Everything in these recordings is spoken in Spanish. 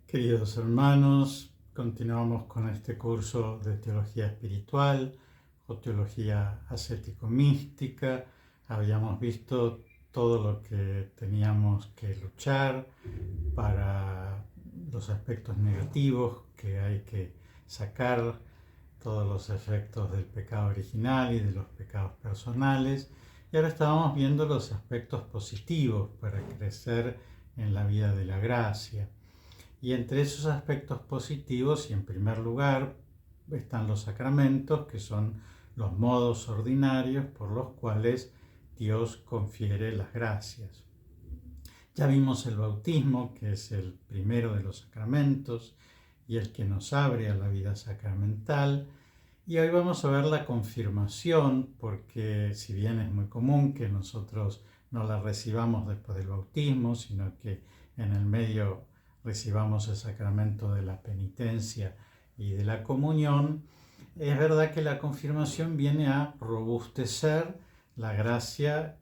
Queridos hermanos, continuamos con este curso de teología espiritual o teología ascético-mística. Habíamos visto todo lo que teníamos que luchar para los aspectos negativos que hay que sacar, todos los efectos del pecado original y de los pecados personales. Y ahora estábamos viendo los aspectos positivos para crecer en la vida de la gracia. Y entre esos aspectos positivos, y en primer lugar, están los sacramentos, que son los modos ordinarios por los cuales Dios confiere las gracias. Ya vimos el bautismo, que es el primero de los sacramentos y el que nos abre a la vida sacramental. Y hoy vamos a ver la confirmación, porque si bien es muy común que nosotros no la recibamos después del bautismo, sino que en el medio recibamos el sacramento de la penitencia y de la comunión, es verdad que la confirmación viene a robustecer la gracia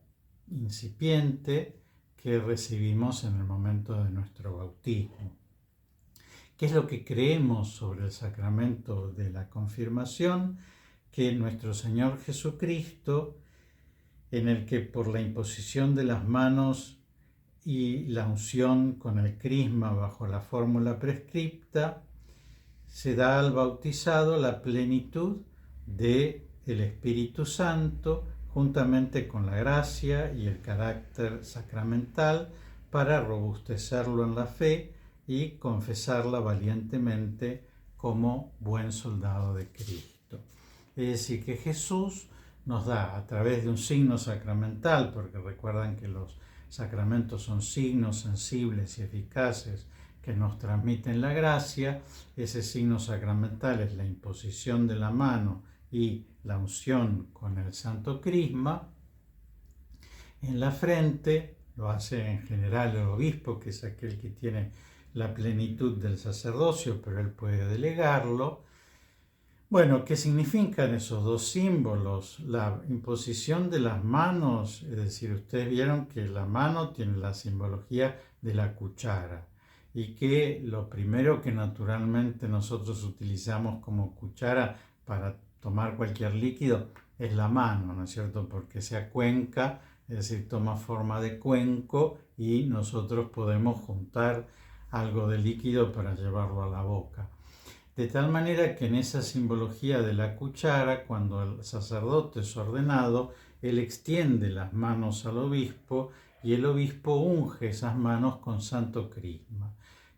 incipiente que recibimos en el momento de nuestro bautismo. ¿Qué es lo que creemos sobre el sacramento de la confirmación? Que nuestro Señor Jesucristo, en el que por la imposición de las manos y la unción con el crisma bajo la fórmula prescripta, se da al bautizado la plenitud del Espíritu Santo juntamente con la gracia y el carácter sacramental para robustecerlo en la fe y confesarla valientemente como buen soldado de Cristo. Es decir, que Jesús nos da a través de un signo sacramental, porque recuerdan que los sacramentos son signos sensibles y eficaces que nos transmiten la gracia. Ese signo sacramental es la imposición de la mano y la unción con el Santo Crisma en la frente. Lo hace en general el obispo, que es aquel que tiene la plenitud del sacerdocio, pero él puede delegarlo. Bueno, ¿qué significan esos dos símbolos? La imposición de las manos, es decir, ustedes vieron que la mano tiene la simbología de la cuchara y que lo primero que naturalmente nosotros utilizamos como cuchara para tomar cualquier líquido es la mano, ¿no es cierto? Porque se acuenca, es decir, toma forma de cuenco y nosotros podemos juntar algo de líquido para llevarlo a la boca. De tal manera que en esa simbología de la cuchara, cuando el sacerdote es ordenado, él extiende las manos al obispo y el obispo unge esas manos con santo crisma,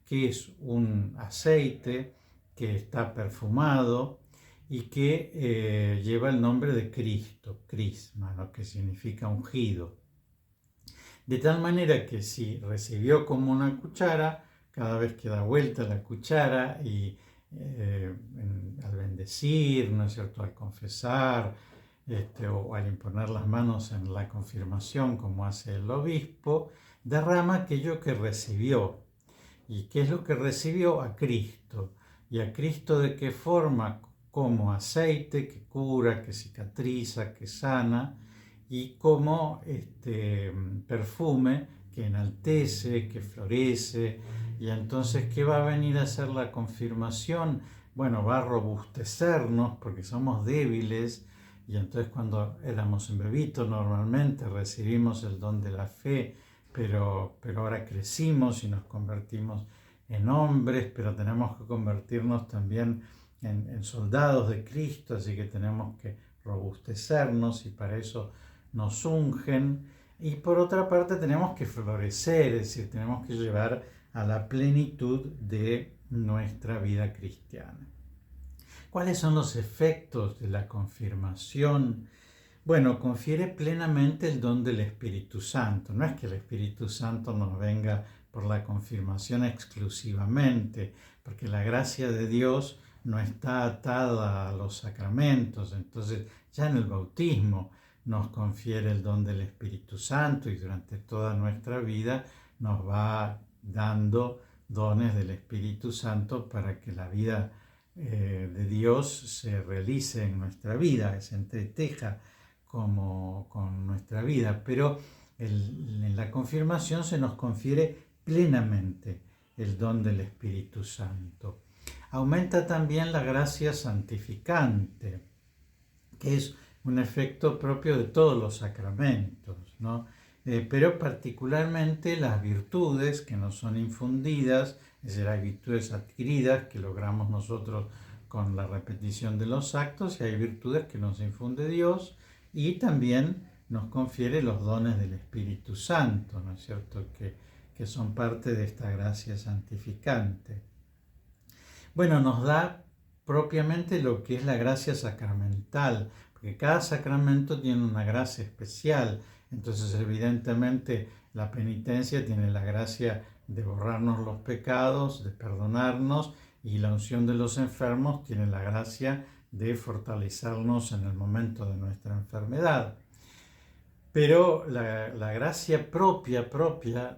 que es un aceite que está perfumado y que lleva el nombre de Cristo, crisma, lo que significa ungido. De tal manera que si recibió como una cuchara, cada vez que da vuelta la cuchara y al bendecir, ¿no es cierto?, al confesar, o al imponer las manos en la confirmación, como hace el obispo, derrama aquello que recibió. ¿Y qué es lo que recibió? A Cristo. ¿Y a Cristo de qué forma? Como aceite que cura, que cicatriza, que sana, y como perfume que enaltece, que florece. Y entonces, ¿qué va a venir a hacer la confirmación? Bueno, va a robustecernos porque somos débiles, y entonces cuando éramos un bebito normalmente recibimos el don de la fe, pero ahora crecimos y nos convertimos en hombres, pero tenemos que convertirnos también en soldados de Cristo, así que tenemos que robustecernos y para eso nos ungen. Y por otra parte tenemos que florecer, es decir, tenemos que llevar a la plenitud de nuestra vida cristiana. ¿Cuáles son los efectos de la confirmación? Bueno, confiere plenamente el don del Espíritu Santo. No es que el Espíritu Santo nos venga por la confirmación exclusivamente, porque la gracia de Dios no está atada a los sacramentos. Entonces, ya en el bautismo nos confiere el don del Espíritu Santo y durante toda nuestra vida nos va dando dones del Espíritu Santo para que la vida de Dios se realice en nuestra vida, se entreteja con nuestra vida, pero en la confirmación se nos confiere plenamente el don del Espíritu Santo. Aumenta también la gracia santificante, que es un efecto propio de todos los sacramentos, ¿no? Pero particularmente las virtudes que nos son infundidas, es decir, hay virtudes adquiridas que logramos nosotros con la repetición de los actos, y hay virtudes que nos infunde Dios y también nos confiere los dones del Espíritu Santo, ¿no es cierto?, que son parte de esta gracia santificante. Bueno, nos da propiamente lo que es la gracia sacramental, porque cada sacramento tiene una gracia especial. Entonces, evidentemente, la penitencia tiene la gracia de borrarnos los pecados, de perdonarnos, y la unción de los enfermos tiene la gracia de fortalecernos en el momento de nuestra enfermedad. Pero la gracia propia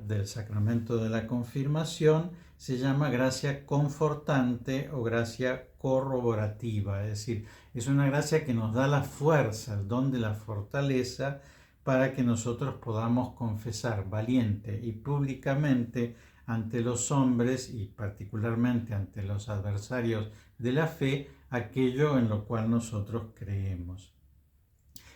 del sacramento de la confirmación se llama gracia confortante o gracia corroborativa, es decir, es una gracia que nos da la fuerza, el don de la fortaleza, para que nosotros podamos confesar valiente y públicamente ante los hombres y particularmente ante los adversarios de la fe aquello en lo cual nosotros creemos,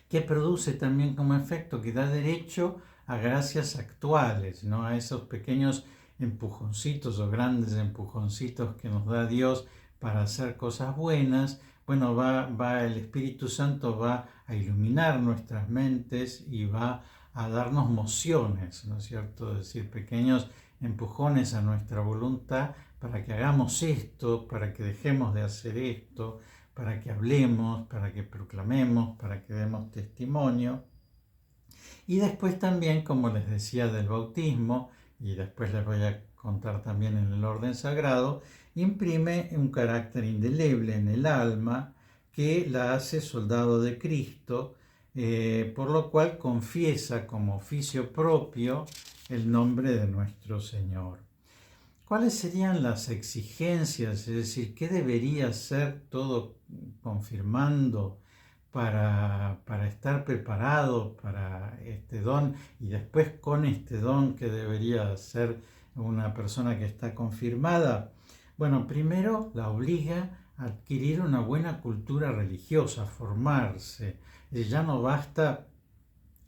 que produce también como efecto que da derecho a gracias actuales, ¿no?, a esos pequeños empujoncitos o grandes empujoncitos que nos da Dios para hacer cosas buenas. Bueno, el Espíritu Santo va a iluminar nuestras mentes y va a darnos mociones, ¿no es cierto?, es decir, pequeños empujones a nuestra voluntad para que hagamos esto, para que dejemos de hacer esto, para que hablemos, para que proclamemos, para que demos testimonio. Y después también, como les decía, del bautismo, y después les voy a contar también en el orden sagrado, imprime un carácter indeleble en el alma que la hace soldado de Cristo, por lo cual confiesa como oficio propio el nombre de nuestro Señor. ¿Cuáles serían las exigencias? Es decir, ¿qué debería ser todo confirmando para estar preparado para este don? Y después, con este don, ¿qué debería ser una persona que está confirmada? Bueno, primero la obliga a adquirir una buena cultura religiosa, a formarse. Ya no basta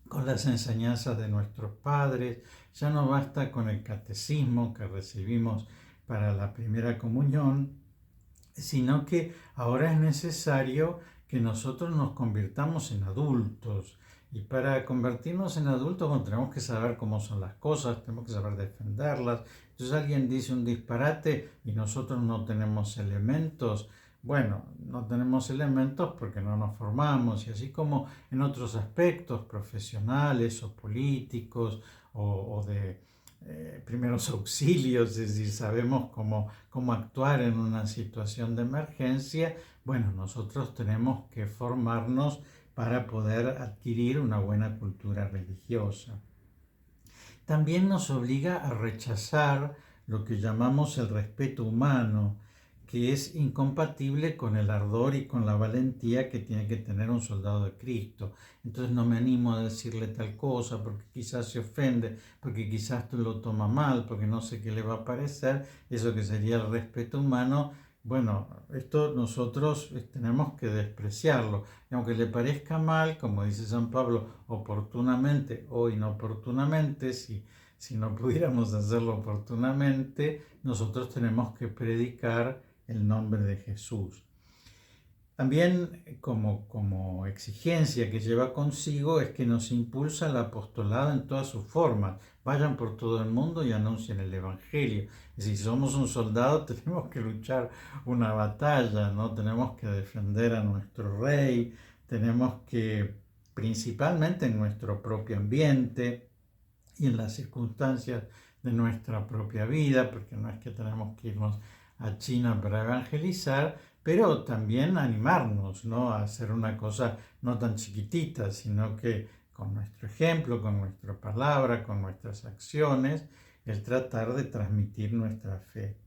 con las enseñanzas de nuestros padres, ya no basta con el catecismo que recibimos para la primera comunión, sino que ahora es necesario que nosotros nos convirtamos en adultos. Y para convertirnos en adultos, bueno, tenemos que saber cómo son las cosas, tenemos que saber defenderlas. Entonces alguien dice un disparate y nosotros no tenemos elementos. Bueno, no tenemos elementos porque no nos formamos, y así como en otros aspectos profesionales o políticos o de primeros auxilios, es decir, sabemos cómo actuar en una situación de emergencia. Bueno, nosotros tenemos que formarnos para poder adquirir una buena cultura religiosa. También nos obliga a rechazar lo que llamamos el respeto humano, que es incompatible con el ardor y con la valentía que tiene que tener un soldado de Cristo. Entonces no me animo a decirle tal cosa porque quizás se ofende, porque quizás lo toma mal, porque no sé qué le va a parecer. Eso que sería el respeto humano, bueno, esto nosotros tenemos que despreciarlo. Y aunque le parezca mal, como dice San Pablo, oportunamente o inoportunamente, si no pudiéramos hacerlo oportunamente, nosotros tenemos que predicar el nombre de Jesús. También como exigencia que lleva consigo es que nos impulsa el apostolado en todas sus formas. Vayan por todo el mundo y anuncien el Evangelio. Y si somos un soldado, tenemos que luchar una batalla, ¿no? Tenemos que defender a nuestro rey, tenemos que, principalmente en nuestro propio ambiente y en las circunstancias de nuestra propia vida, porque no es que tenemos que irnos a China para evangelizar, pero también animarnos, ¿no?, a hacer una cosa no tan chiquitita, sino que con nuestro ejemplo, con nuestra palabra, con nuestras acciones, el tratar de transmitir nuestra fe.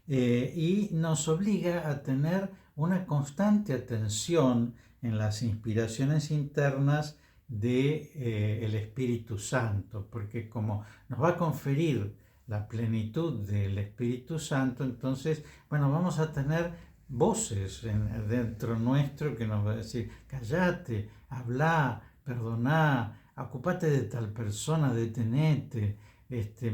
Y nos obliga a tener una constante atención en las inspiraciones internas del Espíritu Santo, porque como nos va a conferir la plenitud del Espíritu Santo, entonces, bueno, vamos a tener voces dentro nuestro que nos va a decir, callate, habla, perdoná, ocupate de tal persona, detenete,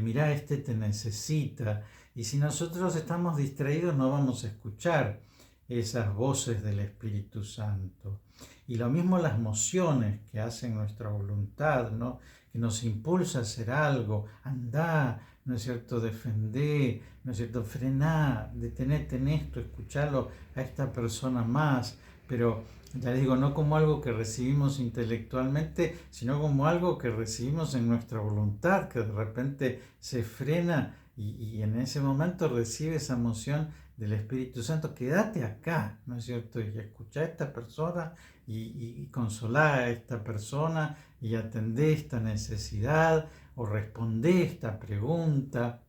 mirá, te necesita. Y si nosotros estamos distraídos no vamos a escuchar esas voces del Espíritu Santo. Y lo mismo las mociones que hacen nuestra voluntad, ¿no? Que nos impulsa a hacer algo, andá, ¿no es cierto?, defendé, ¿no es cierto?, frená, detenete en esto, escucharlo a esta persona más, pero ya digo, no como algo que recibimos intelectualmente, sino como algo que recibimos en nuestra voluntad, que de repente se frena y en ese momento recibe esa emoción del Espíritu Santo. Quédate acá, ¿no es cierto? Y escucha a esta persona y consolá a esta persona y atendé esta necesidad o respondé esta pregunta.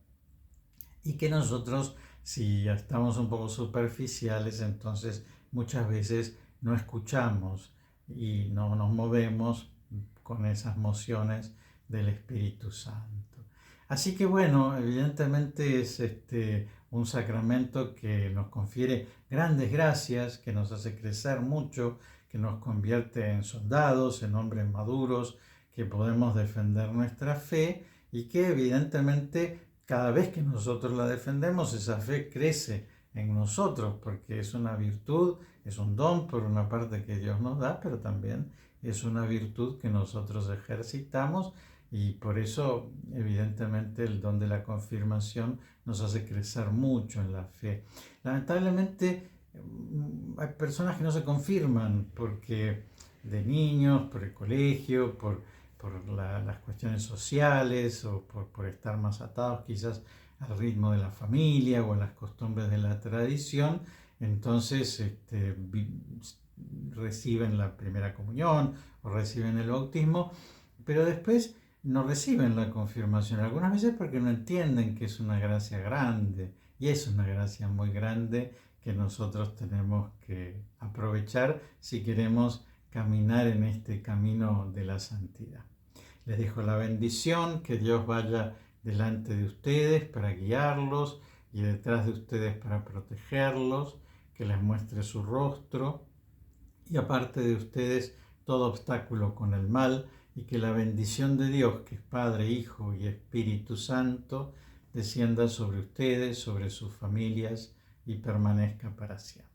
Y que nosotros, si estamos un poco superficiales, entonces muchas veces no escuchamos y no nos movemos con esas mociones del Espíritu Santo. Así que bueno, evidentemente es un sacramento que nos confiere grandes gracias, que nos hace crecer mucho, que nos convierte en soldados, en hombres maduros, que podemos defender nuestra fe y que evidentemente cada vez que nosotros la defendemos, esa fe crece en nosotros, porque es una virtud, es un don por una parte que Dios nos da, pero también es una virtud que nosotros ejercitamos y por eso evidentemente el don de la confirmación nos hace crecer mucho en la fe. Lamentablemente hay personas que no se confirman porque de niños, por el colegio, por las cuestiones sociales o por estar más atados quizás al ritmo de la familia o a las costumbres de la tradición, entonces reciben la primera comunión o reciben el bautismo, pero después no reciben la confirmación, algunas veces porque no entienden que es una gracia grande, y es una gracia muy grande que nosotros tenemos que aprovechar si queremos caminar en este camino de la santidad. Les dejo la bendición, que Dios vaya delante de ustedes para guiarlos y detrás de ustedes para protegerlos, que les muestre su rostro y aparte de ustedes todo obstáculo con el mal, y que la bendición de Dios, que es Padre, Hijo y Espíritu Santo, descienda sobre ustedes, sobre sus familias y permanezca para siempre.